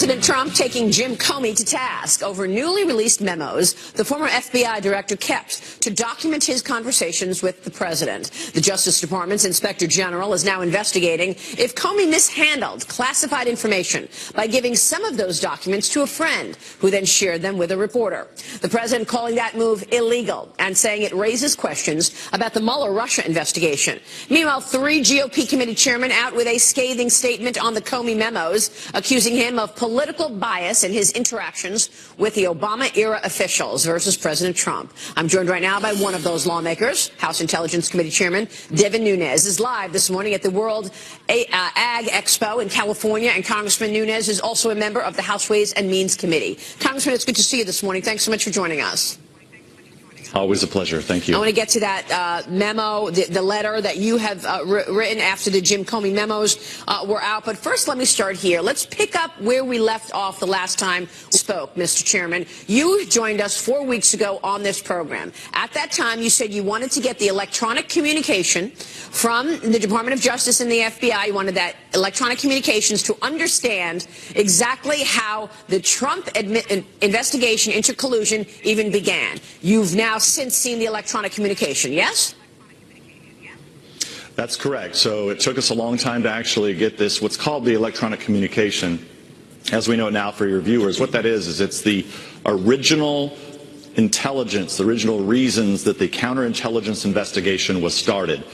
President Trump taking Jim Comey to task over newly released memos the former FBI director kept to document his conversations with the president. The Justice Department's Inspector General is now investigating if Comey mishandled classified information by giving some of those documents to a friend who then shared them with a reporter. The president calling that move illegal and saying it raises questions about the Mueller Russia investigation. Meanwhile, 3 GOP committee chairmen out with a scathing statement on the Comey memos, accusing him of political bias in his interactions with the Obama-era officials versus President Trump. I'm joined right now by one of those lawmakers. House Intelligence Committee Chairman Devin Nunes is live this morning at the World Ag Expo in California, and Congressman Nunes is also a member of the House Ways and Means Committee. Congressman, it's good to see you this morning. Thanks so much for joining us. Always a pleasure. Thank you. I want to get to that memo, the letter that you have written after the Jim Comey memos were out. But first, let me start here. Let's pick up where we left off the last time we spoke, Mr. Chairman. You joined us 4 weeks ago on this program. At that time, you said you wanted to get the electronic communication from the Department of Justice and the FBI. You wanted that electronic communications to understand exactly how the Trump investigation into collusion even began. You've now since seen the electronic communication, yes? That's correct. So it took us a long time to actually get this, what's called the electronic communication. As we know now for your viewers, what that is it's the original intelligence, the original reasons that the counterintelligence investigation was started.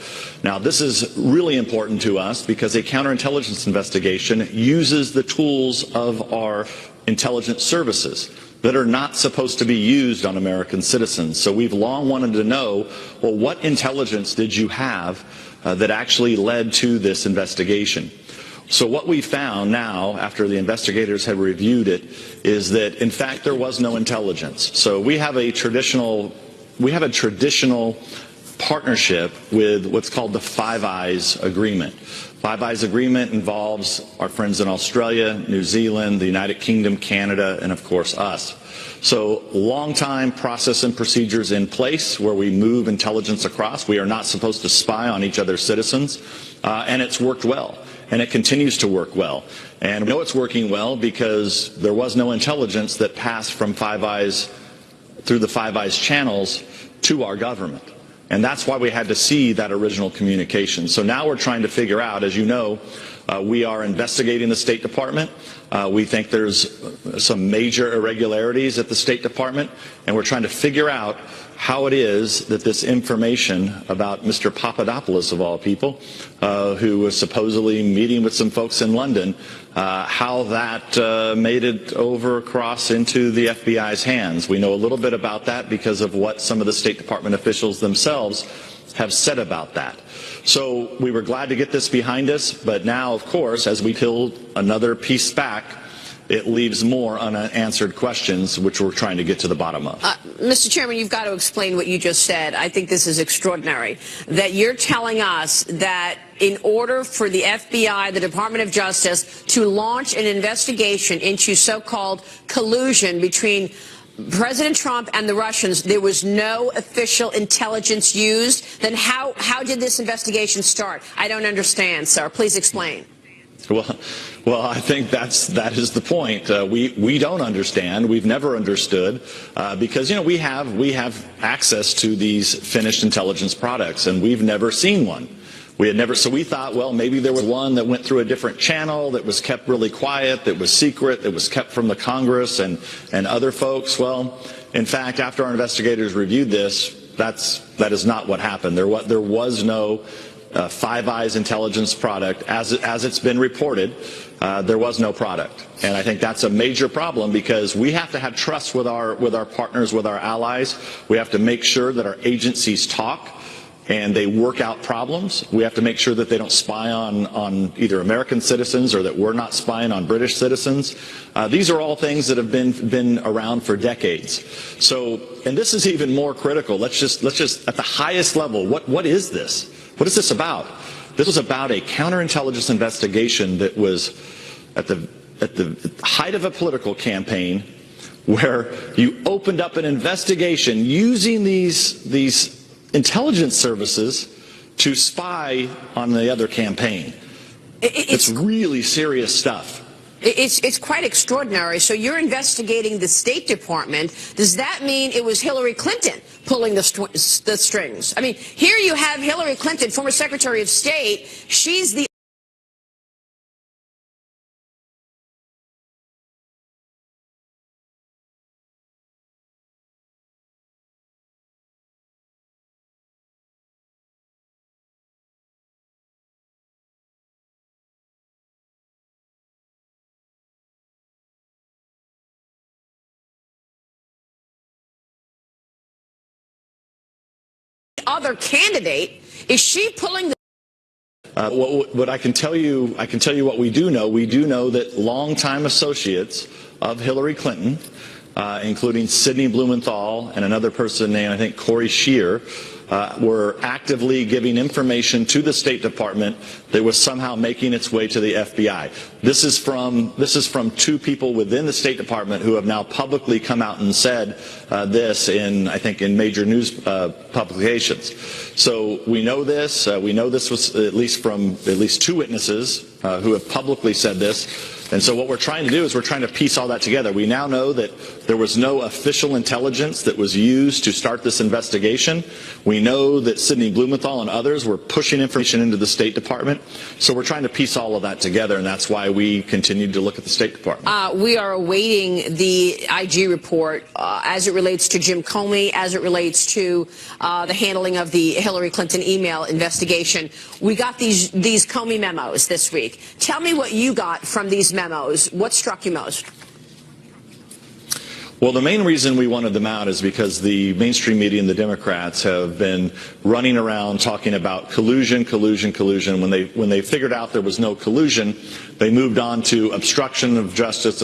Now, this is really important to us because a counterintelligence investigation uses the tools of our intelligence services that are not supposed to be used on American citizens. So we've long wanted to know, well, what intelligence did you have that actually led to this investigation? So what we found now, after the investigators had reviewed it, is that, in fact, there was no intelligence. So we have a traditional partnership with what's called the Five Eyes Agreement. Five Eyes Agreement involves our friends in Australia, New Zealand, the United Kingdom, Canada, and of course us. So long time process and procedures in place where we move intelligence across. We are not supposed to spy on each other's citizens, and it's worked well. And it continues to work well. And we know it's working well because there was no intelligence that passed from Five Eyes through the Five Eyes channels to our government. And that's why we had to see that original communication. So now we're trying to figure out, as you know, we are investigating the State Department. We think there's some major irregularities at the State Department, and we're trying to figure out how it is that this information about Mr. Papadopoulos, of all people, who was supposedly meeting with some folks in London, how that made it over across into the FBI's hands. We know a little bit about that because of what some of the State Department officials themselves have said about that. So we were glad to get this behind us, but now, of course, as we peeled another piece back, it leaves more unanswered questions, which we're trying to get to the bottom of. Mr. Chairman, you've got to explain what you just said. I think this is extraordinary, that you're telling us that in order for the FBI, the Department of Justice, to launch an investigation into so-called collusion between President Trump and the Russians, there was no official intelligence used. Then how did this investigation start? I don't understand, sir. Please explain. Well, I think that is the point. We don't understand. We've never understood because, you know, we have access to these finished intelligence products, and we've never seen one. So we thought, well, maybe there was one that went through a different channel that was kept really quiet, that was secret, that was kept from the Congress and other folks. Well, in fact, after our investigators reviewed this, that is not what happened. There was no Five Eyes intelligence product as it's been reported. There was no product, and I think that's a major problem because we have to have trust with our partners, with our allies. We have to make sure that our agencies talk and they work out problems. We have to make sure that they don't spy on either American citizens or that we're not spying on British citizens. These are all things that have been around for decades. So, and this is even more critical. Let's just at the highest level, what is this? What is this about? This was about a counterintelligence investigation that was at the height of a political campaign, where you opened up an investigation using these intelligence services to spy on the other campaign. It's really serious stuff. It's quite extraordinary. So you're investigating the State Department. Does that mean it was Hillary Clinton pulling the strings? I mean, here you have Hillary Clinton, former Secretary of State. She's the other candidate. Is she pulling the What I can tell you what we do know. We do know that longtime associates of Hillary Clinton, including Sidney Blumenthal and another person named, I think, Corey Scheer, were actively giving information to the State Department that was somehow making its way to the FBI. This is from two people within the State Department who have now publicly come out and said this I think in major news publications. So we know this. We know this was at least two witnesses who have publicly said this. And so what we're trying to do is we're trying to piece all that together. We now know that there was no official intelligence that was used to start this investigation. We know that Sidney Blumenthal and others were pushing information into the State Department. So we're trying to piece all of that together, and that's why we continued to look at the State Department. We are awaiting the IG report as it relates to Jim Comey, as it relates to the handling of the Hillary Clinton email investigation. We got these Comey memos this week. Tell me what you got from these memos. What struck you most? Well, the main reason we wanted them out is because the mainstream media and the Democrats have been running around talking about collusion. When they figured out there was no collusion, they moved on to obstruction of justice.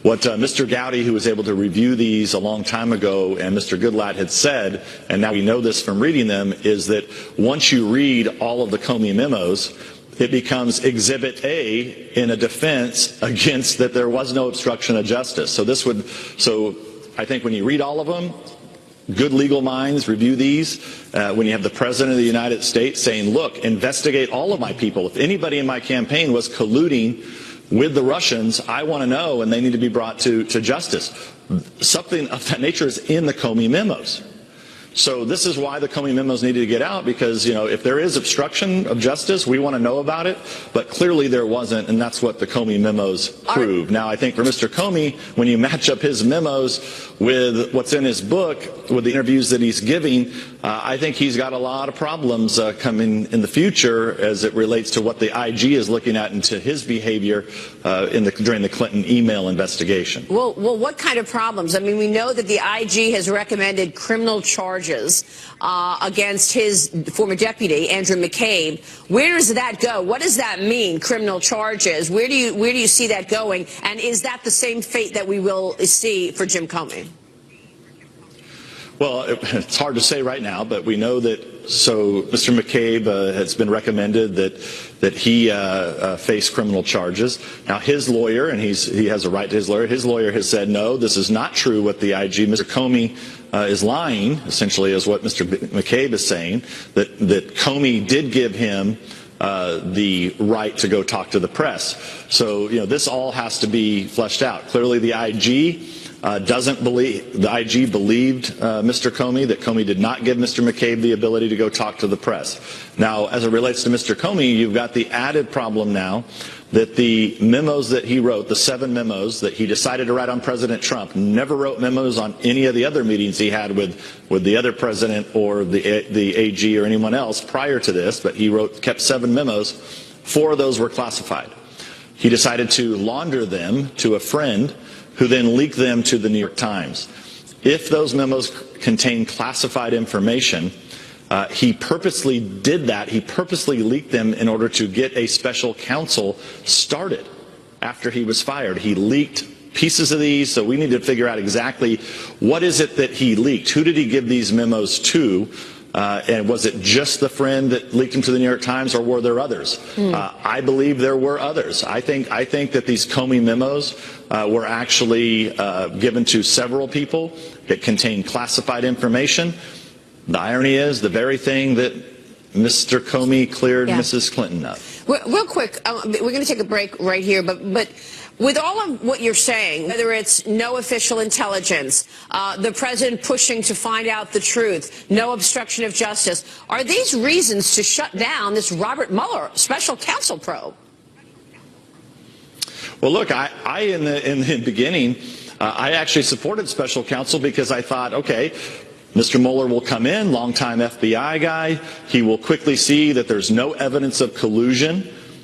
What Mr. Gowdy, who was able to review these a long time ago, and Mr. Goodlatte had said, and now we know this from reading them, is that once you read all of the Comey memos, it becomes Exhibit A in a defense against that there was no obstruction of justice. So I think when you read all of them, good legal minds review these. When you have the President of the United States saying, look, investigate all of my people. If anybody in my campaign was colluding with the Russians, I want to know, and they need to be brought to justice. Something of that nature is in the Comey memos. So this is why the Comey memos needed to get out, because, you know, if there is obstruction of justice, we want to know about it. But clearly there wasn't, and that's what the Comey memos prove. Now, I think for Mr. Comey, when you match up his memos with what's in his book, with the interviews that he's giving, I think he's got a lot of problems coming in the future as it relates to what the IG is looking at into his behavior during the Clinton email investigation. Well, what kind of problems? I mean, we know that the IG has recommended criminal charges against his former deputy, Andrew McCabe. Where does that go? What does that mean, criminal charges? Where do you see that going? And is that the same fate that we will see for Jim Comey? Well, it's hard to say right now, but we know that. So Mr. McCabe has been recommended that he face criminal charges. Now his lawyer, and he has a right to his lawyer. His lawyer has said no, this is not true. What the IG, Mr. Comey, is lying. Essentially, is what Mr. McCabe is saying, that Comey did give him the right to go talk to the press. So this all has to be fleshed out. Clearly, the IG. The IG believed Mr. Comey, that Comey did not give Mr. McCabe the ability to go talk to the press. Now, as it relates to Mr. Comey, you've got the added problem now that the memos that he wrote, the 7 memos that he decided to write on President Trump, never wrote memos on any of the other meetings he had with the other president or the AG or anyone else prior to this, but he kept 7 memos. 4 of those were classified. He decided to launder them to a friend who then leaked them to the New York Times. If those memos contain classified information, he purposely did that. He purposely leaked them in order to get a special counsel started after he was fired. He leaked pieces of these, so we need to figure out exactly what is it that he leaked. Who did he give these memos to? And was it just the friend that leaked them to the New York Times, or were there others? I believe there were others. I think that these Comey memos were actually given to several people that contained classified information. The irony is the very thing that Mr. Comey cleared Mrs. Clinton of. Real quick, we're going to take a break right here, but with all of what you're saying, whether it's no official intelligence, the president pushing to find out the truth, no obstruction of justice, are these reasons to shut down this Robert Mueller special counsel probe? Well, look, I in the beginning, I actually supported special counsel because I thought, okay, Mr. Mueller will come in, longtime FBI guy. He will quickly see that there's no evidence of collusion,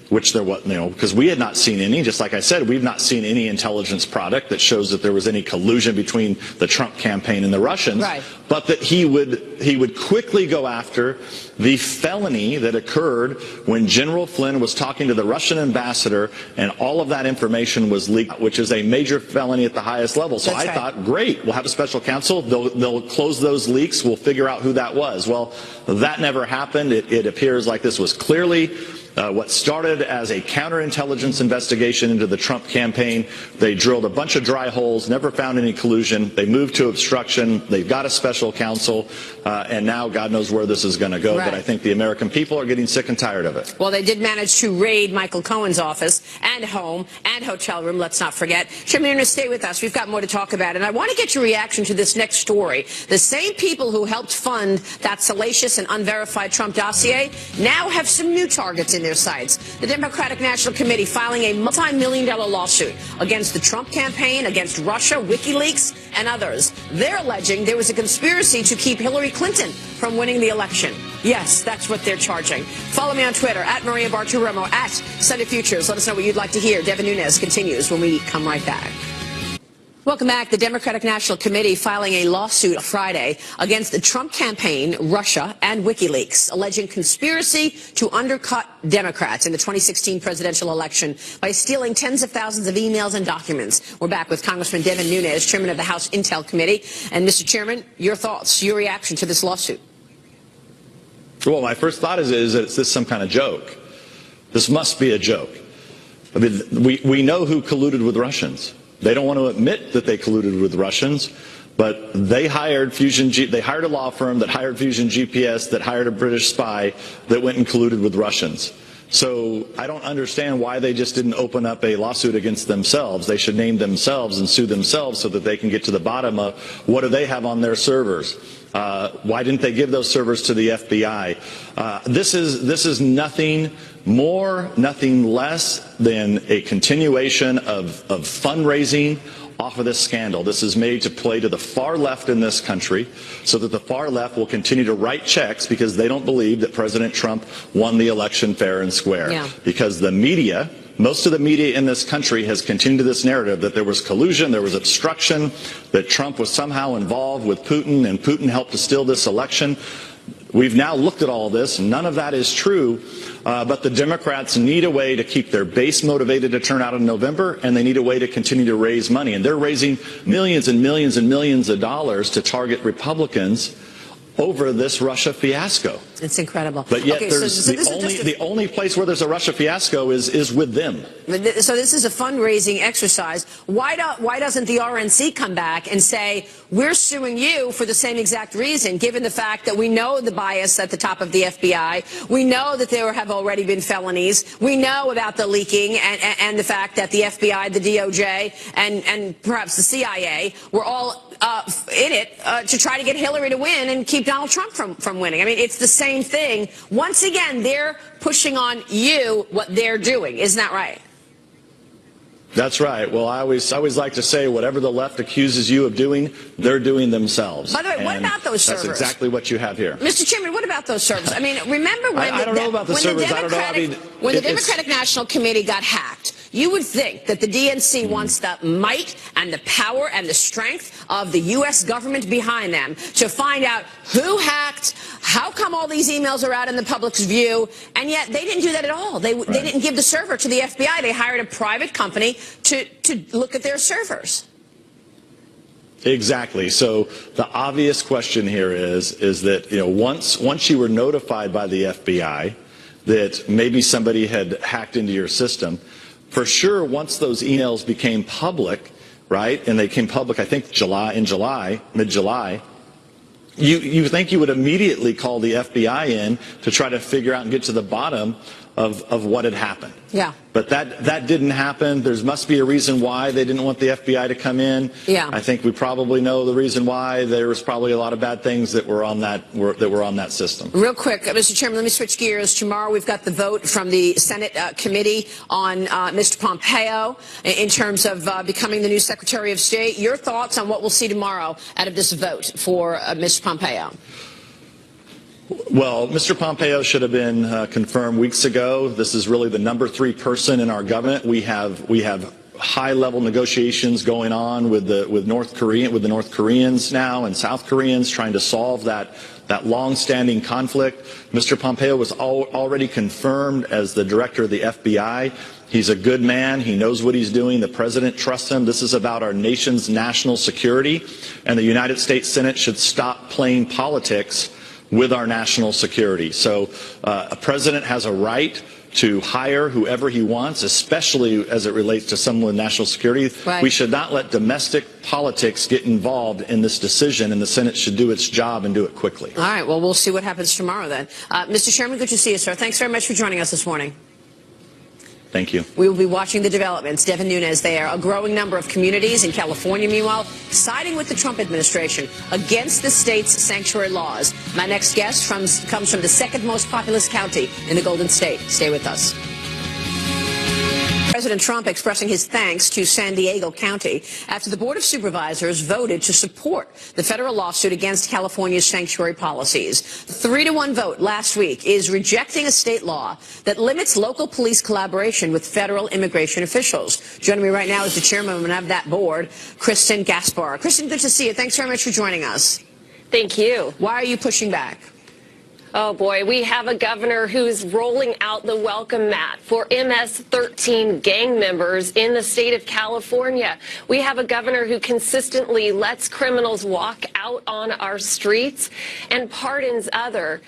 which there was, because we had not seen any. Just like I said, we've not seen any intelligence product that shows that there was any collusion between the Trump campaign and the Russians. Right. But that he would quickly go after the felony that occurred when General Flynn was talking to the Russian ambassador, and all of that information was leaked, which is a major felony at the highest level. So I thought, great, we'll have a special counsel. They'll close those leaks. We'll figure out who that was. Well, that never happened. It appears like this was clearly what started as a counterintelligence investigation into the Trump campaign. They drilled a bunch of dry holes, never found any collusion. They moved to obstruction. They've got a special counsel, and now God knows where this is going to go. Right. But I think the American people are getting sick and tired of it. Well, they did manage to raid Michael Cohen's office and home and hotel room, let's not forget. Chairman, you're going to stay with us. We've got more to talk about. And I want to get your reaction to this next story. The same people who helped fund that salacious and unverified Trump dossier now have some new targets in their sights. The Democratic National Committee filing a multi-million-dollar lawsuit against the Trump campaign, against Russia, WikiLeaks, and others. They're alleging there was a conspiracy to keep Hillary Clinton from winning the election. Yes, that's what they're charging. Follow me on Twitter, @Maria Bartiromo, @Sunday Futures. Let us know what you'd like to hear. Devin Nunes continues when we come right back. Welcome back. The Democratic National Committee filing a lawsuit Friday against the Trump campaign, Russia, and WikiLeaks, alleging conspiracy to undercut Democrats in the 2016 presidential election by stealing tens of thousands of emails and documents. We're back with Congressman Devin Nunes, chairman of the House Intel Committee. And Mr. Chairman, your thoughts, your reaction to this lawsuit? Well, my first thought is that this some kind of joke. This must be a joke. I mean, we know who colluded with Russians. They don't want to admit that they colluded with Russians, but they hired they hired a law firm that hired Fusion GPS, that hired a British spy that went and colluded with Russians. So I don't understand why they just didn't open up a lawsuit against themselves. They should name themselves and sue themselves so that they can get to the bottom of what do they have on their servers. Why didn't they give those servers to the FBI? This is nothing more, nothing less than a continuation of fundraising off of this scandal. This is made to play to the far left in this country so that the far left will continue to write checks because they don't believe that President Trump won the election fair and square. Yeah. Because the media, most of the media in this country has continued this narrative that there was collusion, there was obstruction, that Trump was somehow involved with Putin and Putin helped to steal this election. We've now looked at all this. None of that is true, but the Democrats need a way to keep their base motivated to turn out in November, and they need a way to continue to raise money. And they're raising millions and millions and millions of dollars to target Republicans over this Russia fiasco. It's incredible. But yet the only place where there's a Russia fiasco is with them. So this is a fundraising exercise. Why doesn't the RNC come back and say, we're suing you for the same exact reason, given the fact that we know the bias at the top of the FBI, we know that there have already been felonies, we know about the leaking and the fact that the FBI, the DOJ, and perhaps the CIA were all in it to try to get Hillary to win and keep Donald Trump from winning. I mean, it's the same thing. Once again, they're pushing on you what they're doing. Isn't that right? That's right. Well, I always like to say whatever the left accuses you of doing, they're doing themselves. By the way, what about those servers? That's exactly what you have here. Mr. Chairman, what about those servers? I mean, remember when I don't know about the servers. When the Democratic National Committee got hacked, you would think that the DNC wants the might and the power and the strength of the U.S. government behind them to find out who hacked, how come all these emails are out in the public's view, and yet they didn't do that at all. They didn't give the server to the FBI. They hired a private company to look at their servers. Exactly. So the obvious question here is that, once you were notified by the FBI that maybe somebody had hacked into your system, for sure, once those emails became public, right, and they came public, I think, mid-July, you think you would immediately call the FBI in to try to figure out and get to the bottom of what had happened. Yeah. But that didn't happen. There must be a reason why they didn't want the FBI to come in. Yeah. I think we probably know the reason why. There was probably a lot of bad things that were on that system. Real quick, Mr. Chairman, let me switch gears. Tomorrow we've got the vote from the Senate committee on Mr. Pompeo in terms of becoming the new Secretary of State. Your thoughts on what we'll see tomorrow out of this vote for Mr. Pompeo? Well, Mr. Pompeo should have been confirmed weeks ago. This is really the number 3 person in our government. We have high-level negotiations going on with the North Koreans now and South Koreans trying to solve that long-standing conflict. Mr. Pompeo was already confirmed as the director of the FBI. He's a good man. He knows what he's doing. The president trusts him. This is about our nation's national security, and the United States Senate should stop playing politics with our national security. So a president has a right to hire whoever he wants, especially as it relates to someone with national security. Right. We should not let domestic politics get involved in this decision, and the Senate should do its job and do it quickly. All right. Well, we'll see what happens tomorrow then. Mr. Chairman, good to see you, sir. Thanks very much for joining us this morning. Thank you. We will be watching the developments. Devin Nunes there. A growing number of communities in California, meanwhile, siding with the Trump administration against the state's sanctuary laws. My next guest comes from the second most populous county in the Golden State. Stay with us. President Trump expressing his thanks to San Diego County after the Board of Supervisors voted to support the federal lawsuit against California's sanctuary policies. The 3-to-1 vote last week is rejecting a state law that limits local police collaboration with federal immigration officials. Joining me right now is the chairman of that board, Kristen Gaspar. Kristen, good to see you. Thanks very much for joining us. Thank you. Why are you pushing back? Oh, boy, we have a governor who's rolling out the welcome mat for MS-13 gang members in the state of California. We have a governor who consistently lets criminals walk out on our streets and pardons others.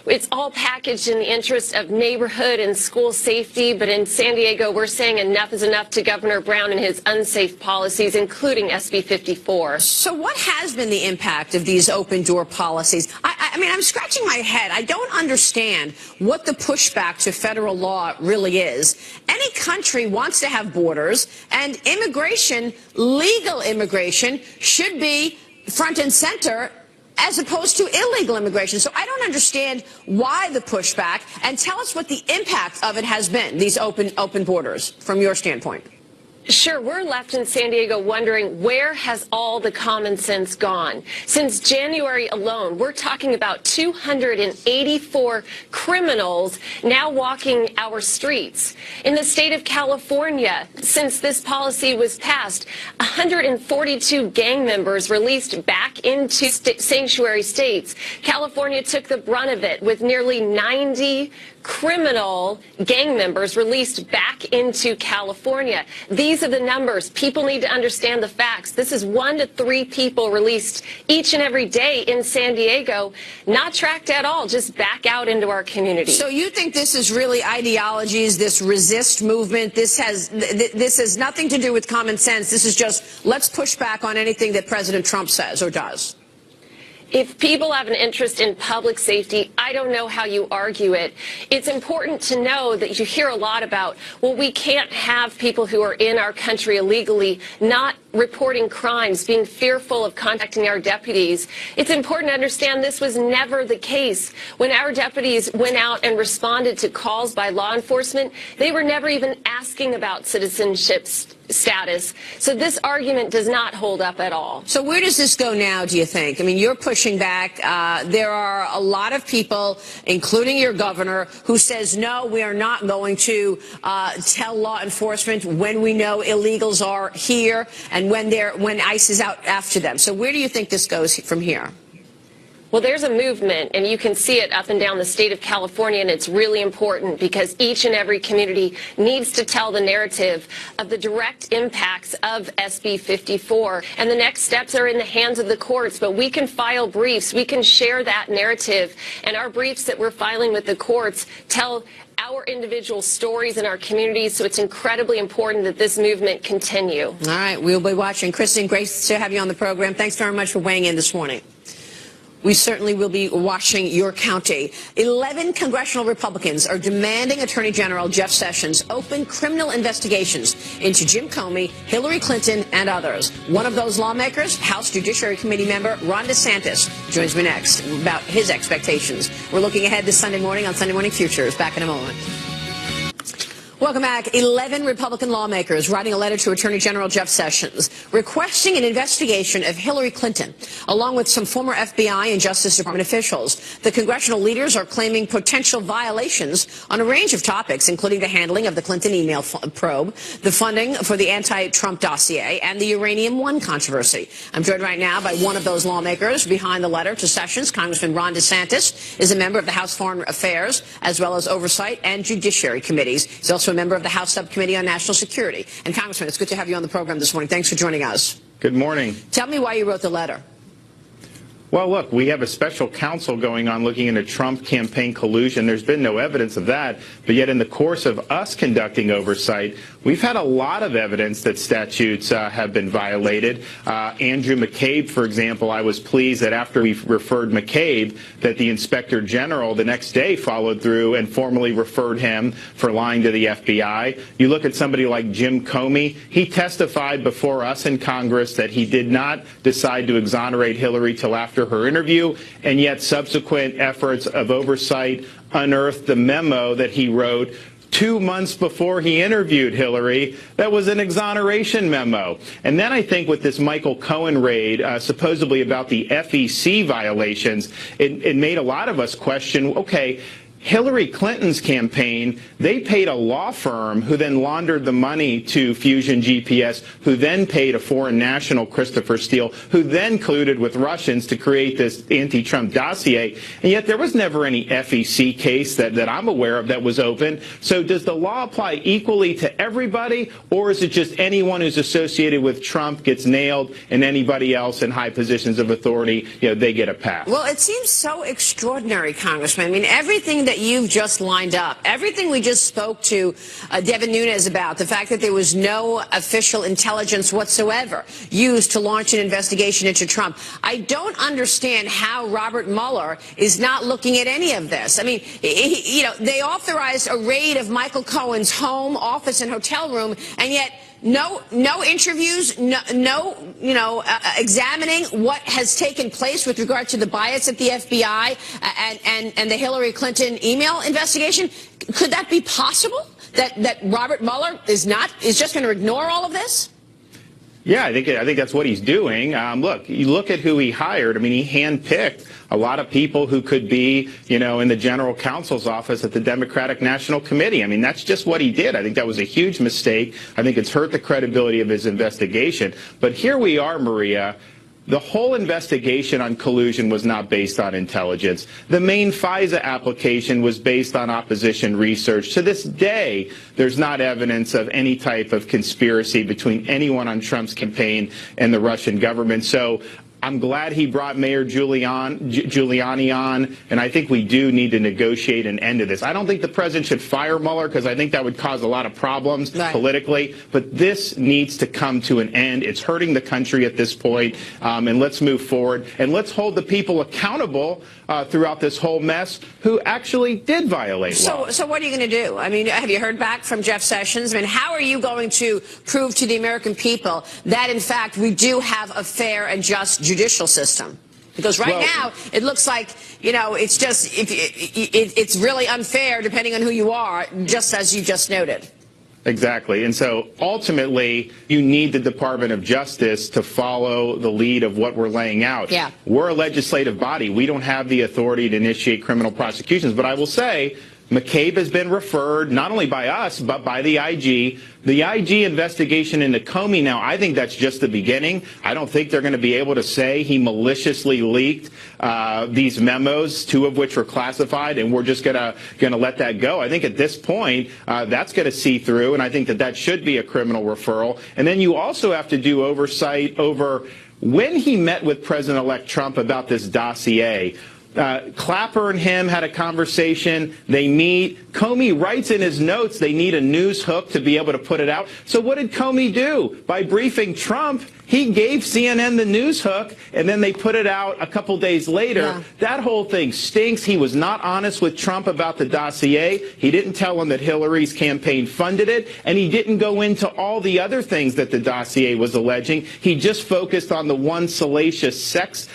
It's all packaged in the interest of neighborhood and school safety, but in San Diego, we're saying enough is enough to Governor Brown and his unsafe policies, including SB 54. So what has been the impact of these open-door policies? I mean, I'm scratching my head. I don't understand what the pushback to federal law really is. Any country wants to have borders, and immigration, legal immigration, should be front and center as opposed to illegal immigration. So I don't understand why the pushback, and tell us what the impact of it has been, these open borders, from your standpoint. Sure, we're left in San Diego wondering, where has all the common sense gone? Since January alone, we're talking about 284 criminals now walking our streets. In the state of California, since this policy was passed, 142 gang members released back into sanctuary states. California took the brunt of it with nearly 90 criminal gang members released back into California. These are the numbers. People need to understand the facts. This is 1 to 3 people released each and every day in San Diego, not tracked at all, just back out into our community. So you think this is really ideologies, this resist movement? This has nothing to do with common sense. This is just, let's push back on anything that President Trump says or does. If people have an interest in public safety, I don't know how you argue it. It's important to know that you hear a lot about, well, we can't have people who are in our country illegally not reporting crimes, being fearful of contacting our deputies. It's important to understand this was never the case. When our deputies went out and responded to calls by law enforcement, they were never even asking about citizenship status. So this argument does not hold up at all. So where does this go now, do you think? I mean, you're pushing back. There are a lot of people, including your governor, who says, no, we are not going to tell law enforcement when we know illegals are here and when ICE is out after them. So where do you think this goes from here? Well, there's a movement, and you can see it up and down the state of California, and it's really important because each and every community needs to tell the narrative of the direct impacts of SB 54. And the next steps are in the hands of the courts, but we can file briefs. We can share that narrative, and our briefs that we're filing with the courts tell our individual stories in our communities, so it's incredibly important that this movement continue. All right, we'll be watching. Kristen, great to have you on the program. Thanks very much for weighing in this morning. We certainly will be watching your county. 11 congressional Republicans are demanding Attorney General Jeff Sessions open criminal investigations into Jim Comey, Hillary Clinton, and others. One of those lawmakers, House Judiciary Committee member Ron DeSantis, joins me next about his expectations. We're looking ahead this Sunday morning on Sunday Morning Futures. Back in a moment. Welcome back. 11 Republican lawmakers writing a letter to Attorney General Jeff Sessions requesting an investigation of Hillary Clinton, along with some former FBI and Justice Department officials. The congressional leaders are claiming potential violations on a range of topics, including the handling of the Clinton email probe, the funding for the anti-Trump dossier, and the Uranium One controversy. I'm joined right now by one of those lawmakers behind the letter to Sessions. Congressman Ron DeSantis is a member of the House Foreign Affairs, as well as Oversight and Judiciary Committees. He's also a member of the House Subcommittee on National Security. And Congressman, it's good to have you on the program this morning. Thanks for joining us. Good morning. Tell me why you wrote the letter. Well, look, we have a special counsel going on looking into Trump campaign collusion. There's been no evidence of that. But yet in the course of us conducting oversight, we've had a lot of evidence that statutes have been violated. Andrew McCabe, for example, I was pleased that after we referred McCabe, that the Inspector General the next day followed through and formally referred him for lying to the FBI. You look at somebody like Jim Comey. He testified before us in Congress that he did not decide to exonerate Hillary till after her interview, and yet subsequent efforts of oversight unearthed the memo that he wrote 2 months before he interviewed Hillary. That was an exoneration memo. And then I think with this Michael Cohen raid, supposedly about the FEC violations, it made a lot of us question, okay, Hillary Clinton's campaign, they paid a law firm who then laundered the money to Fusion GPS, who then paid a foreign national, Christopher Steele, who then colluded with Russians to create this anti-Trump dossier. And yet there was never any FEC case that I'm aware of that was open. So does the law apply equally to everybody, or is it just anyone who's associated with Trump gets nailed and anybody else in high positions of authority, they get a pass? Well, it seems so extraordinary, Congressman. I mean, everything that you've just lined up, everything we just spoke to Devin Nunes about, the fact that there was no official intelligence whatsoever used to launch an investigation into Trump. I don't understand how Robert Mueller is not looking at any of this. I mean, they authorized a raid of Michael Cohen's home, office, and hotel room, and yet no interviews, examining what has taken place with regard to the bias at the FBI and the Hillary Clinton email investigation. Could that be possible? That Robert Mueller is just going to ignore all of this? Yeah, I think that's what he's doing. Look, you look at who he hired. I mean, he handpicked a lot of people who could be, in the general counsel's office at the Democratic National Committee. I mean, that's just what he did. I think that was a huge mistake. I think it's hurt the credibility of his investigation. But here we are, Maria. The whole investigation on collusion was not based on intelligence. The main FISA application was based on opposition research. To this day, there's not evidence of any type of conspiracy between anyone on Trump's campaign and the Russian government. So I'm glad he brought Mayor Giuliani on, and I think we do need to negotiate an end to this. I don't think the president should fire Mueller because I think that would cause a lot of problems politically, but this needs to come to an end. It's hurting the country at this point, and let's move forward, and let's hold the people accountable throughout this whole mess who actually did violate law. So what are you going to do? I mean, have you heard back from Jeff Sessions? I mean, how are you going to prove to the American people that, in fact, we do have a fair and just judicial system? Because right now it looks like it's just it's really unfair depending on who you are, just as you just noted. Exactly. And so ultimately you need the Department of Justice to follow the lead of what we're laying out. Yeah. We're a legislative body. We don't have the authority to initiate criminal prosecutions. But I will say McCabe has been referred not only by us, but by the IG. The IG investigation into Comey now, I think that's just the beginning. I don't think they're going to be able to say he maliciously leaked these memos, 2 of which were classified, and we're just going to let that go. I think at this point, that's going to see through, and I think that should be a criminal referral. And then you also have to do oversight over when he met with President-elect Trump about this dossier. Clapper and him had a conversation. They meet. Comey writes in his notes they need a news hook to be able to put it out. So what did Comey do? By briefing Trump, He gave CNN the news hook, and then they put it out a couple days later. Yeah. That whole thing stinks. He was not honest with Trump about the dossier. He didn't tell him that Hillary's campaign funded it, and he didn't go into all the other things that the dossier was alleging. He just focused on the one salacious sex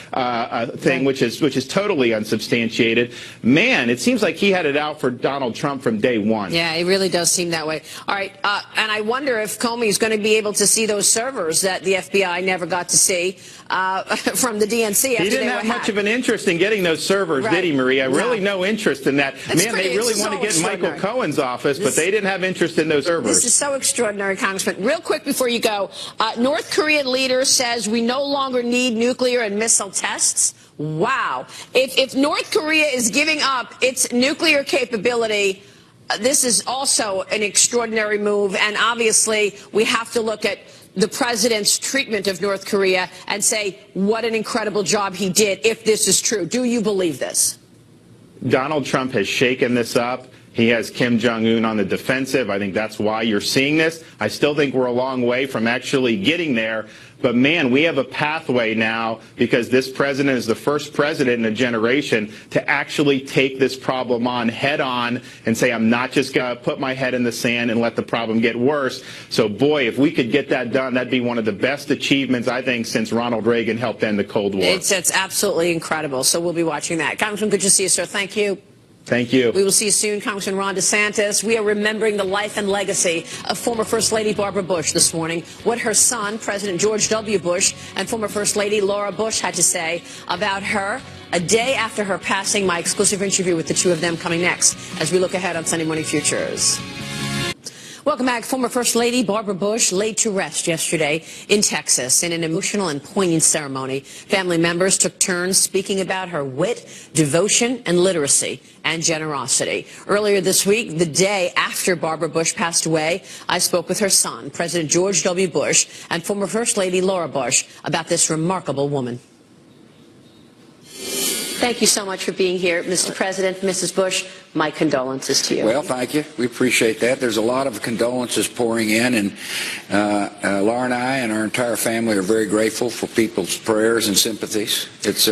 thing, which is totally unsubstantiated. Man, it seems like he had it out for Donald Trump from day one. Yeah, it really does seem that way. All right, and I wonder if Comey is going to be able to see those servers that the FBI never got to see from the DNC. He didn't have much of an interest in getting those servers, did he, Maria? Really no interest in that. Man, they really want to get in Michael Cohen's office, but they didn't have interest in those servers. This is so extraordinary, Congressman. Real quick before you go, North Korean leader says we no longer need nuclear and missile tests. Wow. If North Korea is giving up its nuclear capability, this is also an extraordinary move, and obviously we have to look at the president's treatment of North Korea and say what an incredible job he did if this is true. Do you believe this? Donald Trump has shaken this up. He has Kim Jong-un on the defensive. I think that's why you're seeing this. I still think we're a long way from actually getting there. But, man, we have a pathway now because this president is the first president in a generation to actually take this problem on head on and say, I'm not just going to put my head in the sand and let the problem get worse. So, boy, if we could get that done, that'd be one of the best achievements, I think, since Ronald Reagan helped end the Cold War. It's absolutely incredible. So we'll be watching that. Congressman, good to see you, sir. Thank you. Thank you. We will see you soon, Congressman Ron DeSantis. We are remembering the life and legacy of former First Lady Barbara Bush this morning, what her son, President George W. Bush, and former First Lady Laura Bush had to say about her a day after her passing. My exclusive interview with the two of them coming next as we look ahead on Sunday Morning Futures. Welcome back. Former First Lady Barbara Bush laid to rest yesterday in Texas in an emotional and poignant ceremony. Family members took turns speaking about her wit, devotion, and literacy and generosity. Earlier this week, the day after Barbara Bush passed away, I spoke with her son, President George W. Bush, and former First Lady Laura Bush about this remarkable woman. Thank you so much for being here, Mr. President. Mrs. Bush, my condolences to you. Well, thank you. We appreciate that. There's a lot of condolences pouring in, and Laura and I and our entire family are very grateful for people's prayers and sympathies. It's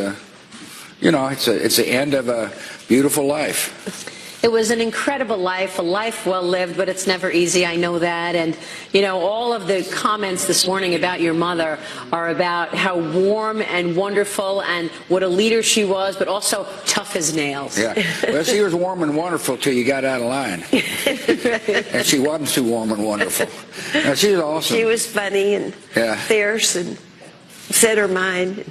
it's the end of a beautiful life. It was an incredible life, a life well lived, but it's never easy. I know that. And, you know, all of the comments this morning about your mother are about how warm and wonderful and what a leader she was, but also tough as nails. Yeah. Well, she was warm and wonderful till you got out of line. And she wasn't too warm and wonderful. No, she was awesome. She was funny and fierce and said her mind.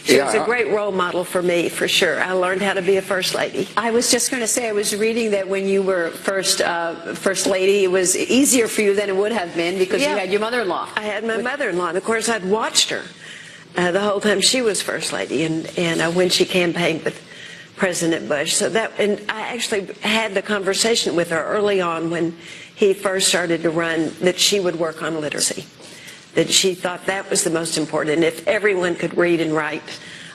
She was a great role model for me, for sure. I learned how to be a first lady. I was just going to say, I was reading that when you were first lady, it was easier for you than it would have been because you had your mother-in-law. I had my mother-in-law, and of course I'd watched her the whole time she was first lady, and when she campaigned with President Bush. So and I actually had the conversation with her early on when he first started to run that she would work on literacy. That she thought that was the most important. And if everyone could read and write,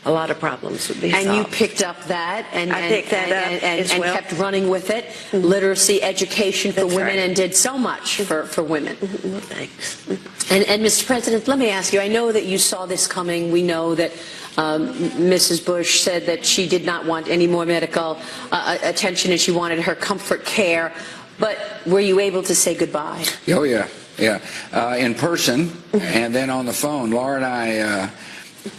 a lot of problems would be solved. And you picked up that and kept running with it. Literacy, education for women, and did so much for women. Well, thanks. And Mr. President, let me ask you, I know that you saw this coming. We know that Mrs. Bush said that she did not want any more medical attention and she wanted her comfort care. But were you able to say goodbye? Oh, yeah. Yeah, in person and then on the phone. Laura and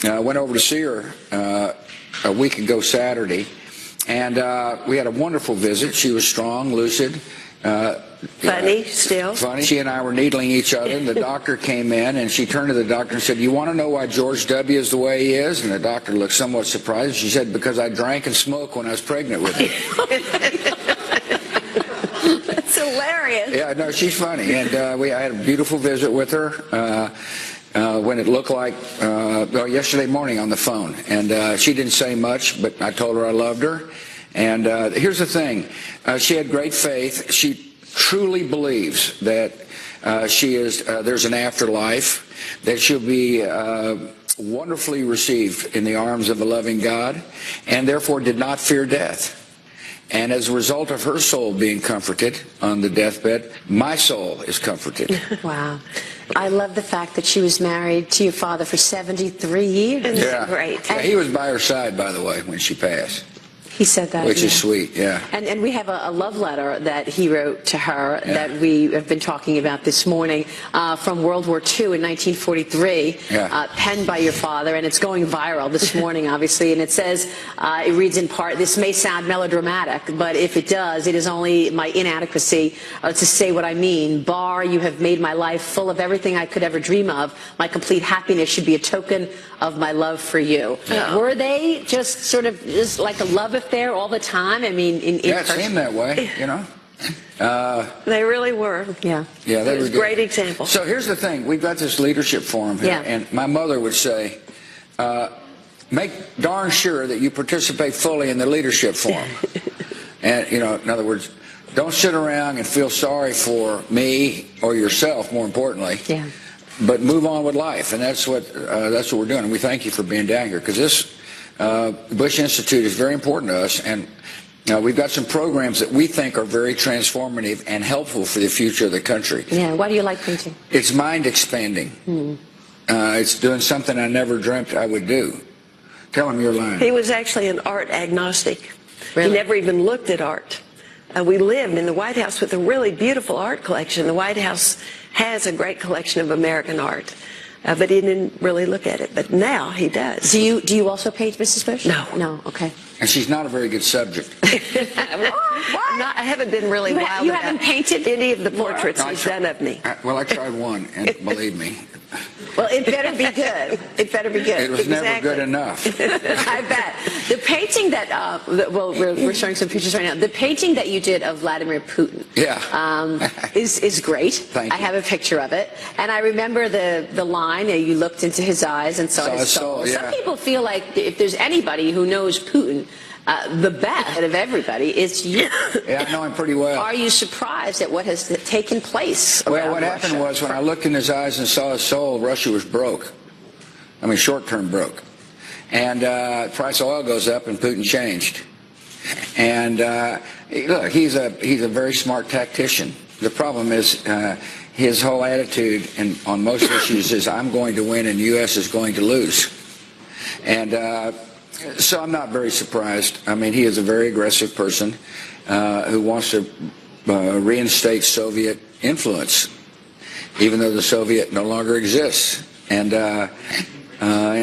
I went over to see her a week ago Saturday, and we had a wonderful visit. She was strong, lucid. Funny, still. Funny. She and I were needling each other, and the doctor came in, and she turned to the doctor and said, "You want to know why George W. is the way he is?" And the doctor looked somewhat surprised. She said, "Because I drank and smoked when I was pregnant with him." That's hilarious. Yeah, no, she's funny. And I had a beautiful visit with her when it looked like yesterday morning on the phone. And she didn't say much, but I told her I loved her. And here's the thing. She had great faith. She truly believes that there's an afterlife, that she'll be wonderfully received in the arms of a loving God, and therefore did not fear death. And as a result of her soul being comforted on the deathbed, my soul is comforted. Wow. I love the fact that she was married to your father for 73 years. Yeah. Great. Yeah, he was by her side, by the way, when she passed. He said that. Which is sweet, yeah. And we have a love letter that he wrote to her that we have been talking about this morning from World War II in 1943, penned by your father, and it's going viral this morning, obviously. And it says, it reads in part, "This may sound melodramatic, but if it does, it is only my inadequacy to say what I mean. Bar, you have made my life full of everything I could ever dream of. My complete happiness should be a token of my love for you." Yeah. Were they just sort of just like a love affair all the time? I mean, it seemed that way, you know. They really were. Yeah. Yeah, It was a great example. So here's the thing. We've got this leadership forum here, and my mother would say, make darn sure that you participate fully in the leadership forum. And, you know, in other words, don't sit around and feel sorry for me or yourself, more importantly. Yeah. But move on with life, and that's what we're doing. And we thank you for being down here, because this Bush Institute is very important to us, and we've got some programs that we think are very transformative and helpful for the future of the country. Yeah. Why do you like painting? It's mind expanding. It's doing something I never dreamt I would do. Tell him your line. He was actually an art agnostic. Really? He never even looked at art. We lived in the White House with a really beautiful art collection. The White House has a great collection of American art, but he didn't really look at it. But now he does. Do you also paint, Mrs. Bush? No. No. Okay. And she's not a very good subject. I haven't been really wild. You haven't painted any of the portraits he's done of me. Well, I tried one, and believe me, Well, it better be good. It better be good. it was never good enough. I bet. The painting that, well, we're showing some pictures right now. The painting that you did of Vladimir Putin is great. Thank you. I have a picture of it. And I remember the line, you looked into his eyes and saw his soul. Yeah. Some people feel like if there's anybody who knows Putin, the best of everybody is you. Yeah, I know him pretty well. Are you surprised at what has taken place Well, around what happened Russia? was when I looked in his eyes and saw his soul, Russia was broke. I mean, short-term broke. And price of oil goes up, and Putin changed. And look, he's a very smart tactician. The problem is his whole attitude on most issues is, I'm going to win and the U.S. is going to lose. And so I'm not very surprised. I mean, he is a very aggressive person who wants to reinstate Soviet influence, even though the Soviet no longer exists. And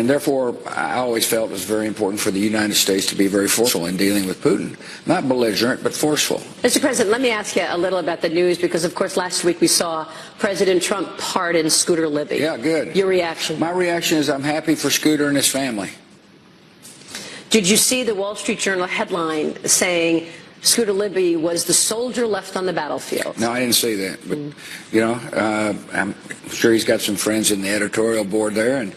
therefore, I always felt it was very important for the United States to be very forceful in dealing with Putin. Not belligerent, but forceful. Mr. President, let me ask you a little about the news, because, of course, last week we saw President Trump pardon Scooter Libby. Yeah, good. Your reaction? My reaction is I'm happy for Scooter and his family. Did you see the Wall Street Journal headline saying Scooter Libby was the soldier left on the battlefield? No, I didn't see that. But, you know, I'm sure he's got some friends in the editorial board there. And,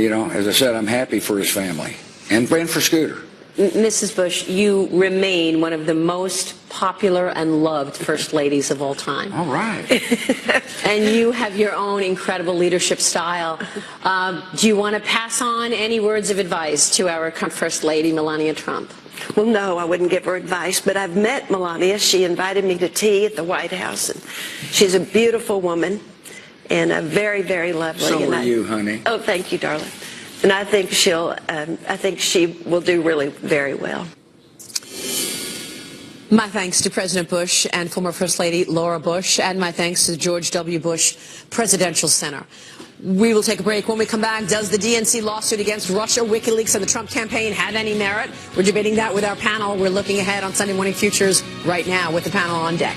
you know, as I said, I'm happy for his family and for Scooter. Mrs. Bush, you remain one of the most popular and loved first ladies of all time. All right. And you have your own incredible leadership style. Do you want to pass on any words of advice to our First Lady, Melania Trump? Well, no, I wouldn't give her advice, but I've met Melania. She invited me to tea at the White House, and she's a beautiful woman and a very, very lovely. So are you, honey. Oh, thank you, darling. And I think she will do really very well. My thanks to President Bush and former First Lady Laura Bush, and my thanks to the George W. Bush Presidential Center. We will take a break. When we come back, does the DNC lawsuit against Russia, WikiLeaks, and the Trump campaign have any merit? We're debating that with our panel. We're looking ahead on Sunday Morning Futures right now with the panel on deck.